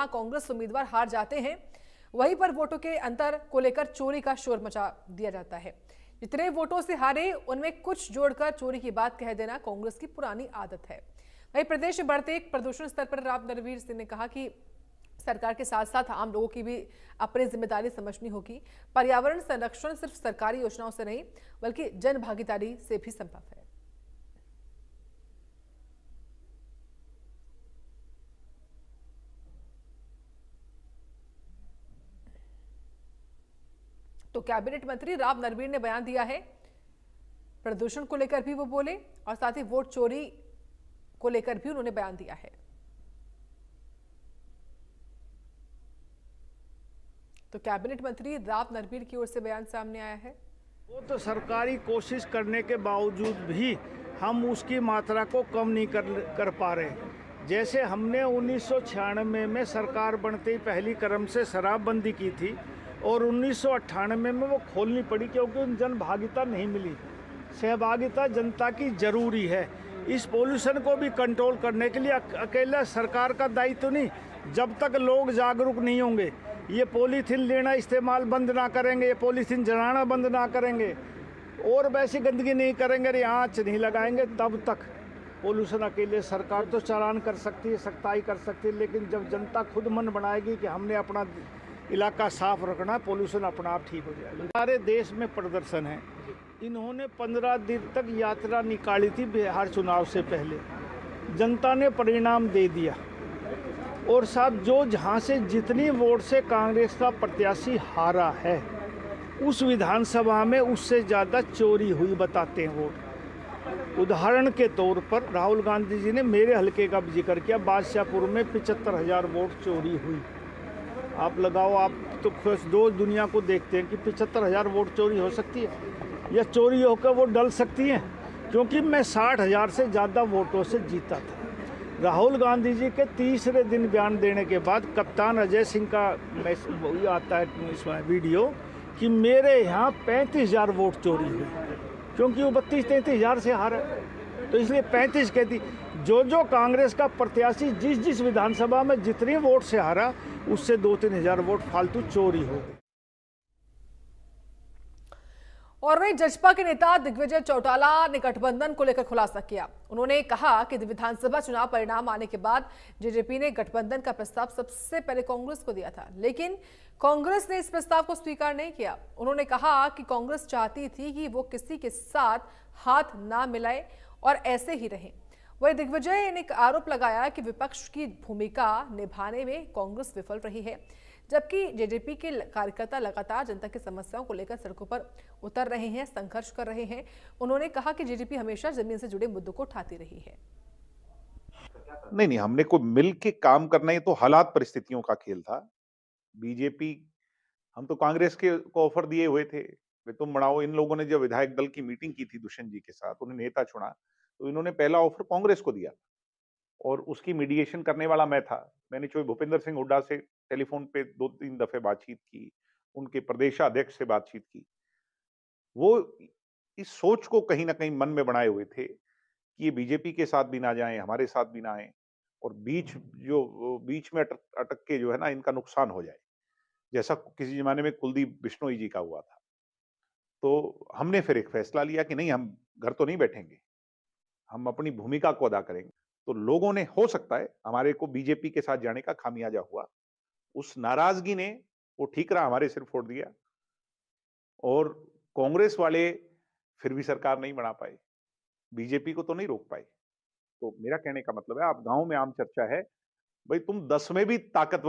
जहां कांग्रेस उम्मीदवार हार जाते हैं वहीं पर वोटों के अंतर को लेकर चोरी का शोर मचा दिया जाता है। जितने वोटों से हारे उनमें कुछ जोड़कर चोरी की बात कह देना कांग्रेस की पुरानी आदत है। वहीं प्रदेश में बढ़ते प्रदूषण स्तर पर राव नरवीर सिंह ने कहा कि सरकार के साथ साथ आम लोगों की भी अपनी जिम्मेदारी समझनी होगी। पर्यावरण संरक्षण सिर्फ सरकारी योजनाओं से नहीं बल्कि जन भागीदारी से भी संभव है। तो कैबिनेट मंत्री राव नरवीर ने बयान दिया है, प्रदूषण को लेकर भी वो बोले और साथ ही वोट चोरी को लेकर भी उन्होंने बयान दिया है। तो कैबिनेट मंत्री राव नरवीर की ओर से बयान सामने आया है। वो तो सरकारी कोशिश करने के बावजूद भी हम उसकी मात्रा को कम नहीं कर पा रहे। जैसे हमने 1996 में सरकार बनते ही पहली कदम से शराबबंदी की थी और 1998 में वो खोलनी पड़ी क्योंकि उन जन भागीदारी नहीं मिली। सहभागिता जनता की जरूरी है। इस पोल्यूशन को भी कंट्रोल करने के लिए अकेला सरकार का दायित्व नहीं। जब तक लोग जागरूक नहीं होंगे, ये पॉलीथीन लेना इस्तेमाल बंद ना करेंगे, ये पॉलीथीन जलाना बंद ना करेंगे और वैसी गंदगी नहीं करेंगे, आँच नहीं लगाएंगे, तब तक पोल्यूशन अकेले सरकार तो चालान कर सकती है, सख्ताई कर सकती है, लेकिन जब जनता खुद मन बनाएगी कि हमने अपना इलाका साफ रखना, पोल्यूशन अपना आप ठीक हो जाएगा। सारे देश में प्रदर्शन है। इन्होंने 15 दिन तक यात्रा निकाली थी बिहार चुनाव से पहले। जनता ने परिणाम दे दिया और साहब जो जहाँ से जितनी वोट से कांग्रेस का प्रत्याशी हारा है उस विधानसभा में उससे ज़्यादा चोरी हुई बताते हैं वोट। उदाहरण के तौर पर राहुल गांधी जी ने मेरे हलके का जिक्र किया, बादशाहपुर में 75,000 वोट चोरी हुई। आप लगाओ, आप तो खुश दो दुनिया को देखते हैं कि 75,000 वोट चोरी हो सकती है या चोरी होकर वो डल सकती है, क्योंकि मैं 60,000 से ज़्यादा वोटों से जीता था। राहुल गांधी जी के तीसरे दिन बयान देने के बाद कप्तान अजय सिंह का आता है इसमें वीडियो कि मेरे यहाँ 35,000 वोट चोरी हुई, क्योंकि वो 32-33,000 से हारा, तो इसलिए 35 कहती। जो कांग्रेस का प्रत्याशी जिस विधानसभा में जितनी वोट से हारा उससे 2-3 हजार वोट फालतू चोरी हो गई। और वहीं जसपा के नेता दिग्विजय चौटाला ने गठबंधन को लेकर खुलासा किया। उन्होंने कहा कि विधानसभा चुनाव परिणाम आने के बाद जेजेपी ने गठबंधन का प्रस्ताव सबसे पहले कांग्रेस को दिया था, लेकिन कांग्रेस ने इस प्रस्ताव को स्वीकार नहीं किया। उन्होंने कहा कि कांग्रेस चाहती थी कि वो किसी के साथ हाथ ना मिलाए और ऐसे ही रहे। वही दिग्विजय ने आरोप लगाया कि विपक्ष की भूमिका निभाने में कांग्रेस विफल रही है, जबकि जेजेपी के कार्यकर्ता लगातार जनता की समस्याओं को लेकर सड़कों पर उतर रहे हैं, संघर्ष कर रहे हैं। उन्होंने कहा कि जेजेपी हमेशा जमीन से जुड़े मुद्दों को उठाती रही है। नहीं, हमने को मिल के काम करना, ये तो हालात परिस्थितियों का खेल था। बीजेपी, हम तो कांग्रेस के को ऑफर दिए हुए थे, वे तुम बढ़ाओ। इन लोगों ने जब विधायक दल की मीटिंग की थी दुष्यंत जी के साथ, उन्हें नेता चुना, तो इन्होंने पहला ऑफर कांग्रेस को दिया और उसकी मीडिएशन करने वाला मैं था। मैंने जो भूपेंद्र सिंह हुड्डा से टेलीफोन पे 2-3 दफे बातचीत की, उनके प्रदेशाध्यक्ष से बातचीत की। वो इस सोच को कहीं ना कहीं मन में बनाए हुए थे कि ये बीजेपी के साथ भी ना जाएं, हमारे साथ भी ना आए और बीच में अटक के जो है ना इनका नुकसान हो जाए, जैसा किसी जमाने में कुलदीप बिश्नोई जी का हुआ था। तो हमने फिर एक फैसला लिया कि नहीं, हम घर तो नहीं बैठेंगे, हम अपनी भूमिका को अदा करेंगे। तो लोगों ने, हो सकता है हमारे को बीजेपी के साथ जाने का खामियाजा हुआ, उस नाराजगी ने वो ठीक रहा हमारे सिर फोड़ दिया और कांग्रेस वाले फिर भी सरकार नहीं बना पाए, बीजेपी को तो नहीं रोक पाए। तो मेरा कहने का मतलब है, आप गांव में आम चर्चा है, भाई तुम 10 में भी ताकतवर